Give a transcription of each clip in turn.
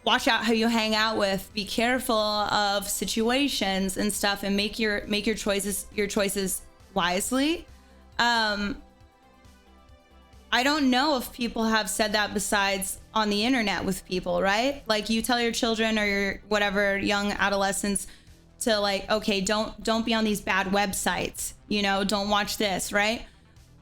watch out how you hang out with, be careful of situations and stuff, and make your choices wisely. I don't know if people have said that besides on the internet with people, right? Like, you tell your children or your whatever young adolescents to, like, okay, don't be on these bad websites, you know, don't watch this, right?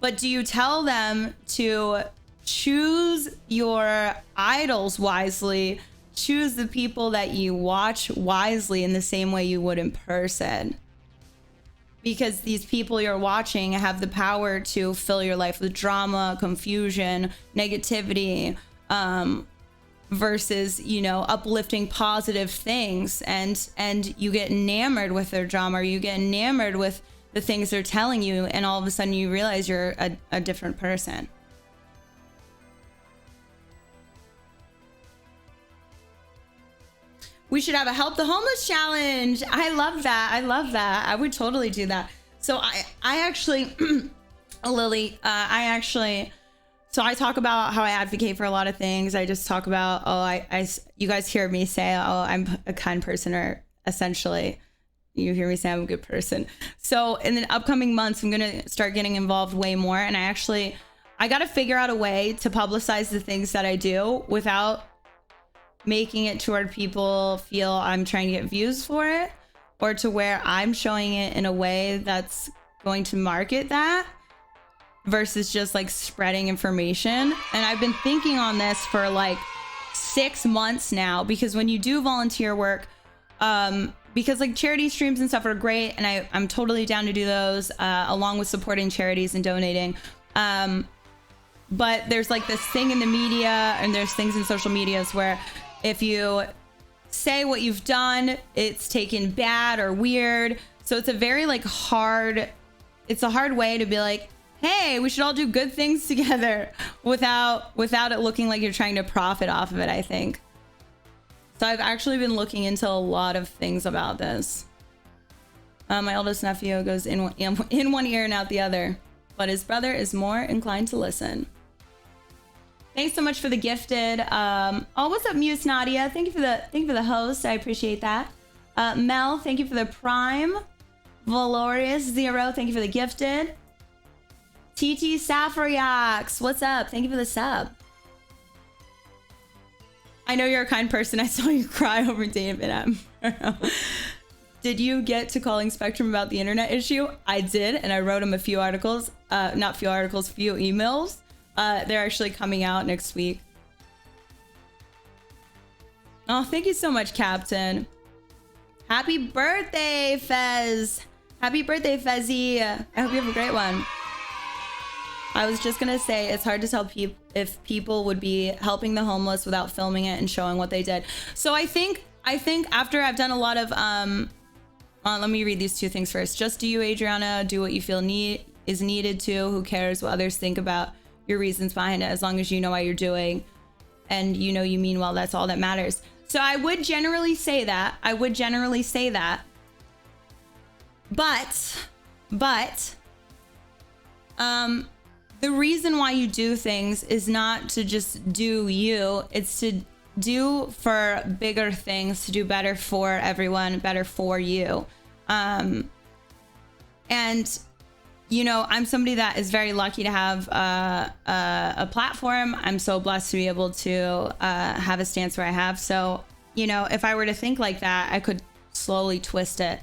But do you tell them to choose your idols wisely, choose the people that you watch wisely in the same way you would in person? Because these people you're watching have the power to fill your life with drama, confusion, negativity, versus, you know, uplifting positive things. And you get enamored with their drama, or you get enamored with the things they're telling you, and all of a sudden you realize you're a different person. We should have a help the homeless challenge. I love that. I love that. I would totally do that. So I actually, Lily, so I talk about how I advocate for a lot of things. I just talk about, you guys hear me say, oh, I'm a kind person, or essentially you hear me say I'm a good person. So in the upcoming months, I'm going to start getting involved way more. And I got to figure out a way to publicize the things that I do without making it to where people feel I'm trying to get views for it, or to where I'm showing it in a way that's going to market that, versus just like spreading information. And I've been thinking on this for like 6 months now, because when you do volunteer work, because like charity streams and stuff are great, and I'm totally down to do those, along with supporting charities and donating. But there's like this thing in the media, and there's things in social medias where if you say what you've done, it's taken bad or weird. So it's a very like hard way to be like, hey, we should all do good things together without it looking like you're trying to profit off of it, I think. So I've actually been looking into a lot of things about this. My oldest nephew goes in one ear and out the other, but his brother is more inclined to listen. Thanks so much for the gifted. Oh, what's up, Muse Nadia? Thank you for the host. I appreciate that. Mel, thank you for the prime. Valorious Zero, thank you for the gifted. TT Safriax, what's up? Thank you for the sub. I know you're a kind person. I saw you cry over David Attenborough. Did you get to calling Spectrum about the internet issue? I did, and I wrote him a few articles. Not few articles, few emails. They're actually coming out next week. Oh, thank you so much, Captain. Happy birthday, Fez. Happy birthday, Fezzy. I hope you have a great one. I was just gonna say, it's hard to tell if people would be helping the homeless without filming it and showing what they did. So I think after I've done a lot of, let me read these two things first. Just do you, Adriana. Do what you feel is needed to. Who cares what others think about your reasons behind it, as long as you know what you're doing and you know you mean well, that's all that matters. So I would generally say that. But the reason why you do things is not to just do you, it's to do for bigger things, to do better for everyone, better for you. And you know, I'm somebody that is very lucky to have a platform. I'm so blessed to be able to have a stance where I have. So, you know, if I were to think like that, I could slowly twist it.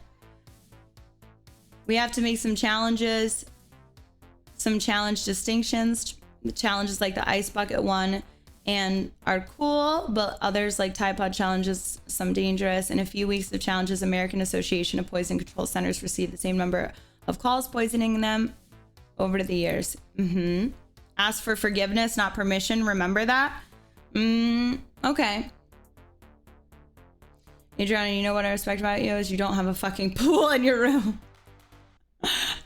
We have to make some challenges, some challenge distinctions. The challenges like the ice bucket one and are cool, but others like Tide Pod challenges, some dangerous. In a few weeks of challenges, American Association of Poison Control Centers received the same number of calls poisoning them over the years. Ask for forgiveness, not permission. Remember that? Okay. Adriana, you know what I respect about you is you don't have a fucking pool in your room.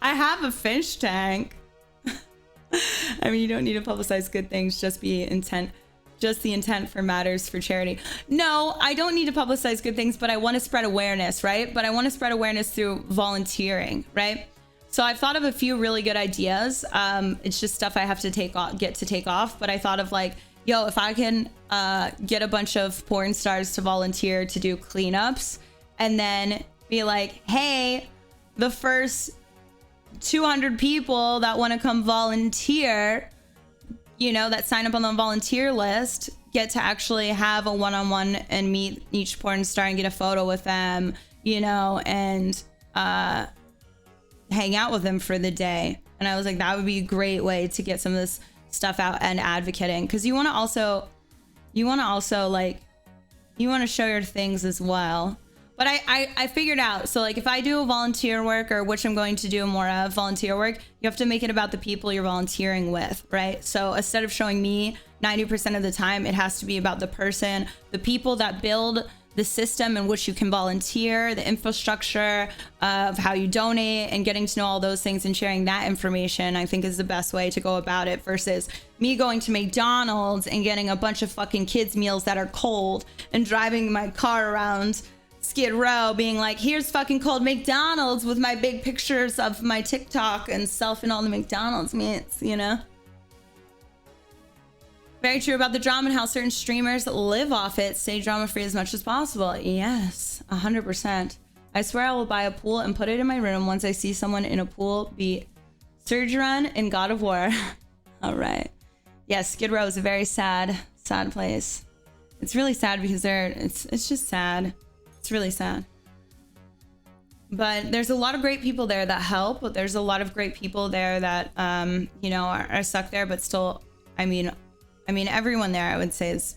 I have a fish tank. I mean, you don't need to publicize good things, just the intent for matters for charity. No, I don't need to publicize good things, but I want to spread awareness, right? But I want to spread awareness through volunteering, right? So I've thought of a few really good ideas. It's just stuff I have to get to take off. But I thought of like, yo, if I can get a bunch of porn stars to volunteer to do cleanups and then be like, hey, the first 200 people that want to come volunteer, you know, that sign up on the volunteer list, get to actually have a one-on-one and meet each porn star and get a photo with them, you know, and hang out with them for the day. And I was like, that would be a great way to get some of this stuff out and advocating, because you want to also like, you want to show your things as well. But I figured out, so like if I do a volunteer work, or which I'm going to do more of volunteer work, you have to make it about the people you're volunteering with, right? So instead of showing me 90% of the time, it has to be about the person, the people that build the system in which you can volunteer, the infrastructure of how you donate, and getting to know all those things and sharing that information, I think is the best way to go about it, versus me going to McDonald's and getting a bunch of fucking kids meals that are cold and driving my car around Skid Row being like, here's fucking cold McDonald's with my big pictures of my TikTok and self in all the McDonald's meats, you know? Very true about the drama and how certain streamers live off it. Stay drama free as much as possible. Yes, 100%. I swear I will buy a pool and put it in my room once I see someone in a pool be Surgeron in God of War. All right. Yes, Skid Row is a very sad place. It's really sad because it's just sad. It's really sad. But there's a lot of great people there that help. But there's a lot of great people there that, you know, are stuck there, but still, I mean, everyone there, I would say, is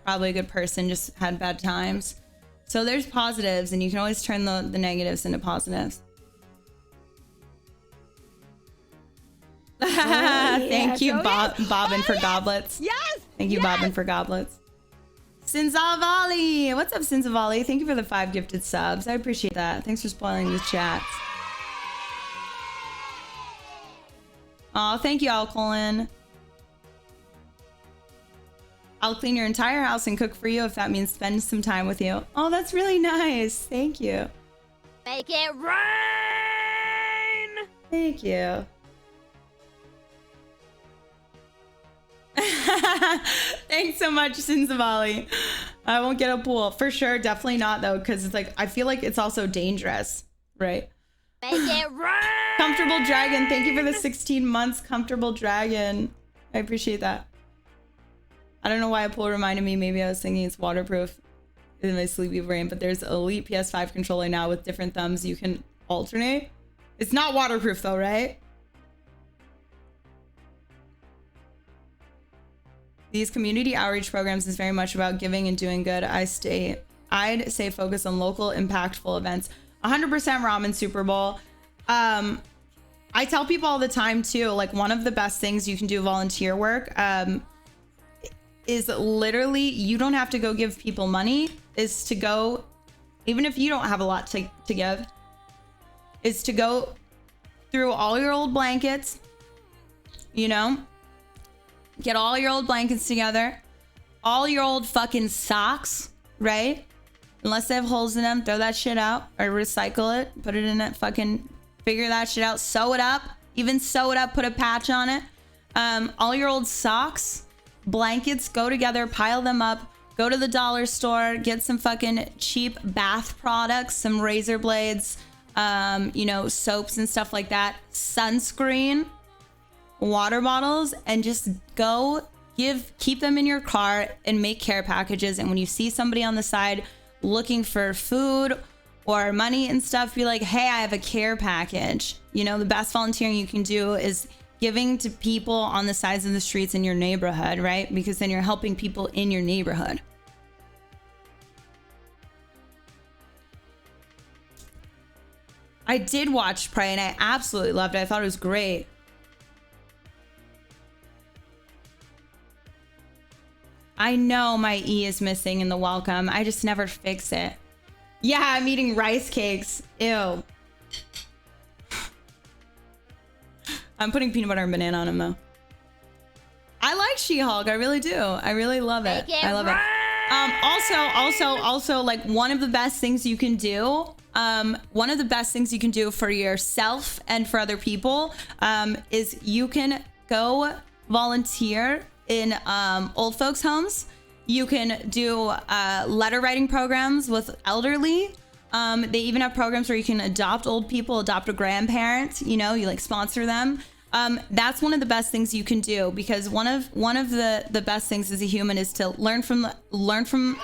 probably a good person, just had bad times. So there's positives, and you can always turn the negatives into positives. Thank you, Bobbin for goblets. Yes. Thank you, Bobbin for goblets. Sinzavali, what's up, Sinzavali? Thank you for the 5 gifted subs. I appreciate that. Thanks for spoiling these chats. Oh, thank you, Alcolin. I'll clean your entire house and cook for you if that means spend some time with you. Oh, that's really nice. Thank you. Make it rain. Thank you. Thanks so much, Sinzavali. I won't get a pool. For sure, definitely not, though, because it's like, I feel like it's also dangerous, right? Make it rain. Comfortable Dragon, thank you for the 16 months, Comfortable Dragon. I appreciate that. I don't know why a pool reminded me. Maybe I was thinking it's waterproof in my sleepy brain, but there's Elite PS5 controller now with different thumbs you can alternate. It's not waterproof though, right? These community outreach programs is very much about giving and doing good. I'd say focus on local impactful events. 100% Ramen Super Bowl. I tell people all the time too, like one of the best things you can do volunteer work is literally, you don't have to go give people money, is to go, even if you don't have a lot to give, is to go through all your old blankets, you know, get all your old blankets together, all your old fucking socks, right? Unless they have holes in them, throw that shit out or recycle it, put it in it, fucking figure that shit out, sew it up, even sew it up, put a patch on it. All your old socks, blankets, go together, pile them up, go to the dollar store, get some fucking cheap bath products, some razor blades, you know, soaps and stuff like that, sunscreen, water bottles, and just go keep them in your car and make care packages. And when you see somebody on the side looking for food or money and stuff, be like, hey, I have a care package. You know, the best volunteering you can do is giving to people on the sides of the streets in your neighborhood, right? Because then you're helping people in your neighborhood. I did watch Prey and I absolutely loved it. I thought it was great. I know my E is missing in the welcome. I just never fix it. Yeah, I'm eating rice cakes. Ew. I'm putting peanut butter and banana on them though. I like She-Hulk. I really do. I really love it. I love it. Also, like one of the best things you can do, for yourself and for other people, is you can go volunteer in old folks homes. You can do letter writing programs with elderly. They even have programs where you can adopt old people, adopt a grandparent, you know, you like sponsor them. That's one of the best things you can do, because one of the best things as a human is to learn from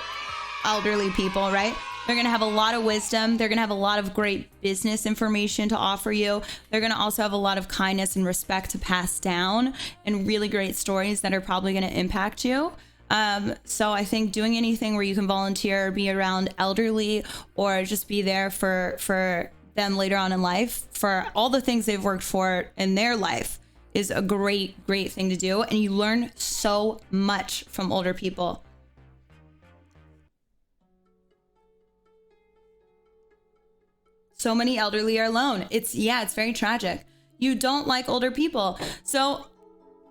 elderly people, right? They're going to have a lot of wisdom. They're going to have a lot of great business information to offer you. They're going to also have a lot of kindness and respect to pass down, and really great stories that are probably going to impact you. So I think doing anything where you can volunteer or be around elderly, or just be there for them later on in life, for all the things they've worked for in their life, is a great thing to do. And you learn so much from older people. So many elderly are alone. It's very tragic. You don't like older people. So,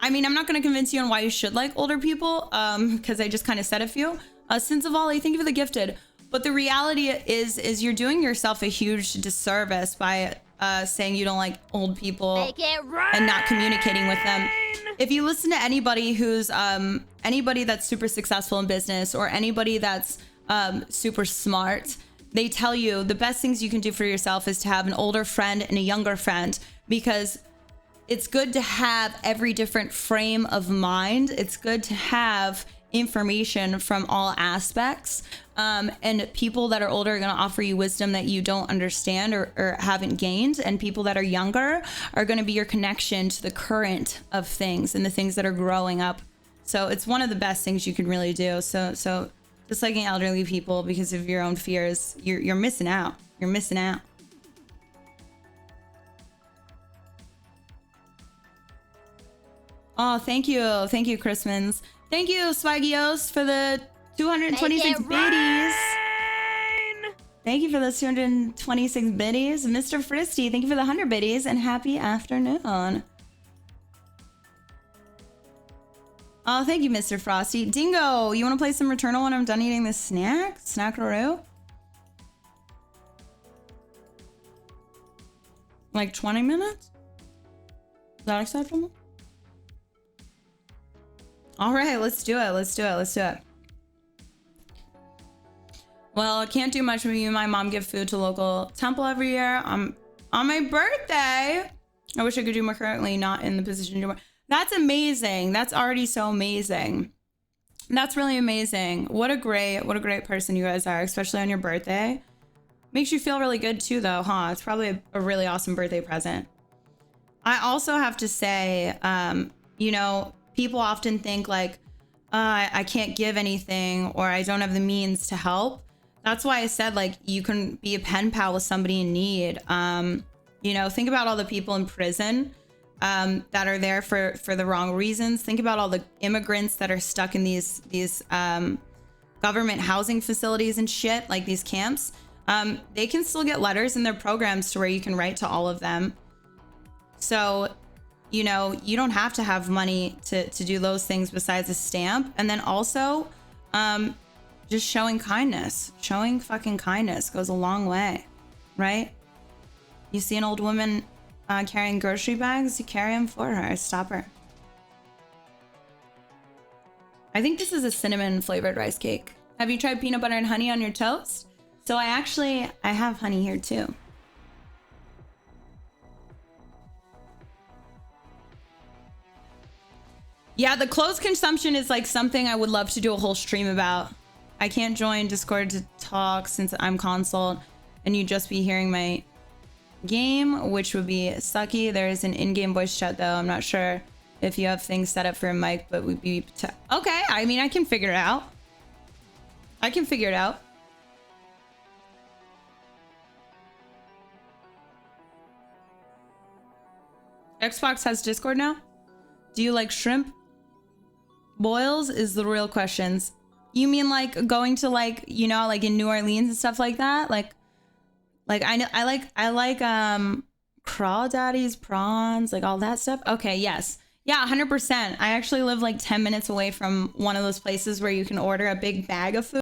I mean, I'm not going to convince you on why you should like older people, because I just kind of said a few. Sins of Ollie, thank you for the gifted. But the reality is you're doing yourself a huge disservice by saying you don't like old people and not communicating with them. If you listen to anybody who's anybody that's super successful in business, or anybody that's super smart, they tell you the best things you can do for yourself is to have an older friend and a younger friend, because it's good to have every different frame of mind. It's good to have information from all aspects. And people that are older are going to offer you wisdom that you don't understand or haven't gained. And people that are younger are going to be your connection to the current of things and the things that are growing up. So it's one of the best things you can really do. So disliking elderly people because of your own fears, you're missing out. You're missing out. Oh, thank you, Chrismans. Thank you, Swaggios, for the 226 biddies. Thank you for those 226 biddies. Mr. Fristy, thank you for the 100 biddies, and happy afternoon. Oh, thank you, Mr. Frosty. Dingo, you want to play some Returnal when I'm done eating this snack? Snackaroo? Like 20 minutes? Is that acceptable? All right, let's do it. Let's do it. Well, I can't do much with you. My mom gives food to local temple every year. On my birthday. I wish I could do more, currently not in the position to do more. That's amazing. That's already so amazing. That's really amazing. What a great person you guys are, especially on your birthday. Makes you feel really good too, though, huh? It's probably a really awesome birthday present. I also have to say, you know, people often think like, I can't give anything, or I don't have the means to help. That's why I said, like, you can be a pen pal with somebody in need. You know, think about all the people in prison that are there for the wrong reasons. Think about all the immigrants that are stuck in these government housing facilities and shit, like these camps. They can still get letters in their programs to where you can write to all of them. So, you know, you don't have to have money to do those things besides a stamp. And then also, just showing kindness. Showing fucking kindness goes a long way, right? You see an old woman carrying grocery bags, you carry them for her. Stop her. I think this is a cinnamon flavored rice cake. Have you tried peanut butter and honey on your toast? So I have honey here too. Yeah, the clothes consumption is like something I would love to do a whole stream about. I can't join Discord to talk since I'm console, and you'd just be hearing my game, which would be sucky. There is an in-game voice chat though. I'm not sure if you have things set up for a mic, but we'd be okay. I mean, I can figure it out. Xbox has Discord now. Do you like shrimp boils is the real questions. You mean like going to, like, you know, like in New Orleans and stuff like that? Like I know I like crawdaddies, prawns, like all that stuff. Okay, yes. Yeah, 100%. I actually live like 10 minutes away from one of those places where you can order a big bag of food.